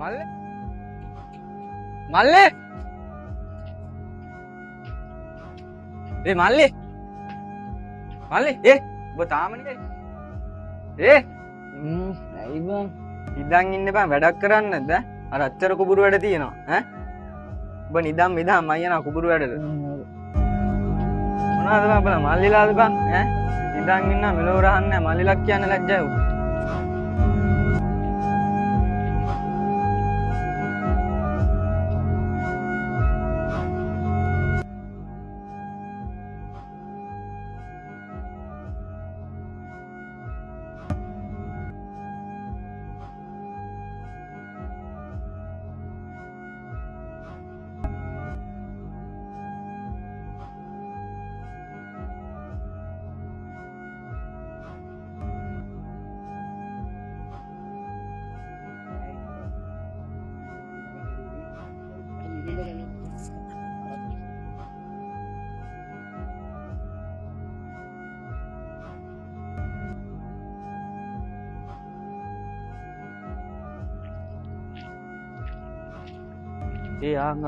මල්ලේ මල්ලේ මල්ලේ ඔබ තාමනේ ඇයි බං ඉඳන් ඉන්න බං වැඩක් කරන්න නැද්ද අර අච්චර කුඹුරු වැඩ තියෙනවා ඈ ඔබ නිදම් මම යනවා කුඹුරු වැඩට මොනවද බං බල මල්ලිලාද බං ඈ ඉඳන් ඉන්න මෙලෝ රහන්නේ මල්ලිලක් කියන්න ලැජ්ජයි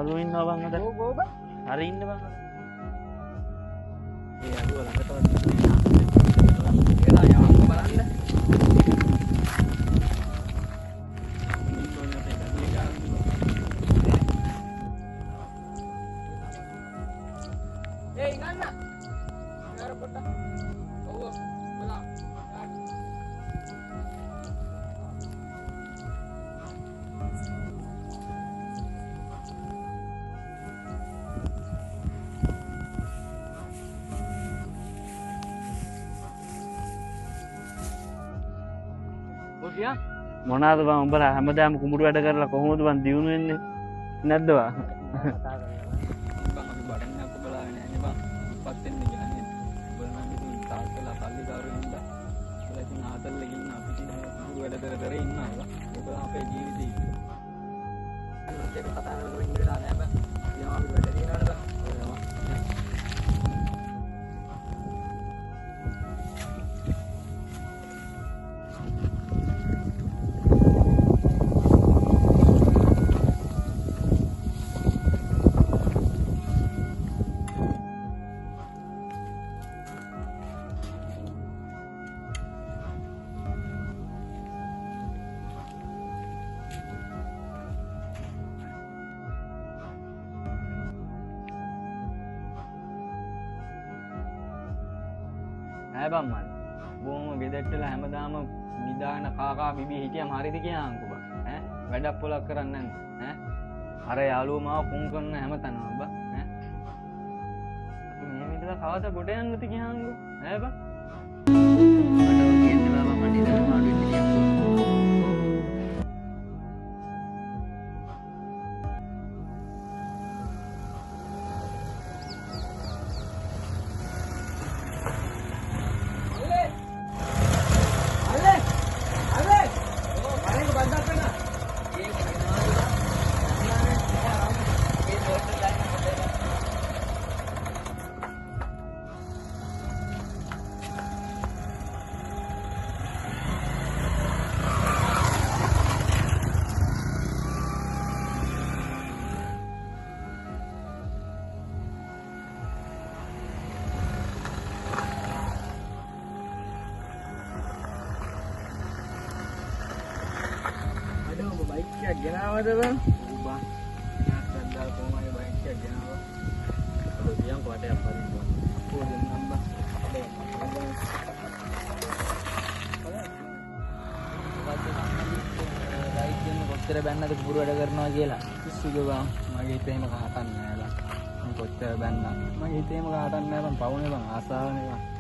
අලු ඉන්නවා බං අද හරි ඉන්න බං අලුව ළඟට එලා යවන්න බලන්න ඉන්න යාර පොට්ට ඔව් බලා මොනාද බං උඹලා හැමදාම කුඹුරු වැඩ කරලා කොහොමද බං දියුණු වෙන්නේ නැද්ද බං බං අපි බඩන් නැක්ක බලාගෙන යන්නේ බං පත් වෙන්න කියන්නේ උඹලා නම් ඉතින් තාත්තලා පල්ලි කාරේ ඉඳලා උඹලා ඉතින් ආතල්ලේ ඉන්න අපි ඉතින් කුඹුරු වැඩ කර ඉන්නවා බං ඒක අපේ ජීවිතේ අනිත් එක කතා කරලා ඉන්න වෙලා නෑ බං යනවා අපි වැඩ දිනනවාද බං බං මන් බොහොම ගෙදරටලා හැමදාම නිදාන කාකා බිබී හිටියම හරිද කියහන්කෝ බං ඈ වැඩක් පොලක් කරන්නේ නැන්ද ඈ අර යාළුවෝ මාව කුම් කරන හැමතැනම බං ඈ අපි මේ විදිහට කවදද ගොඩ යන්නද කියහන්කෝ ඈ බං මට ඔය කියන්නේ බං මට ඉතින් මාළු වෙන්න කියන්කෝ ගෙනාවද බං? ඔව් බං. නැත්නම් දාලා කොහමද බයික් එක ගෙනාවා? අද දියන් කොටයක් පරිද්දා. කොහෙන්ද නම්බ? බයික් එකෙන් කොච්චර බැන්නද කුඹුරු වැඩ කරනවා කියලා. පිස්සුද බං? මගේ හිතේ එහෙම කහටන්නේ නෑ බං. මම කොච්චර බැන්නා. මගේ හිතේ එහෙම කහටන්නේ නෑ බං. පවුනේ බං ආසාවනේ බං.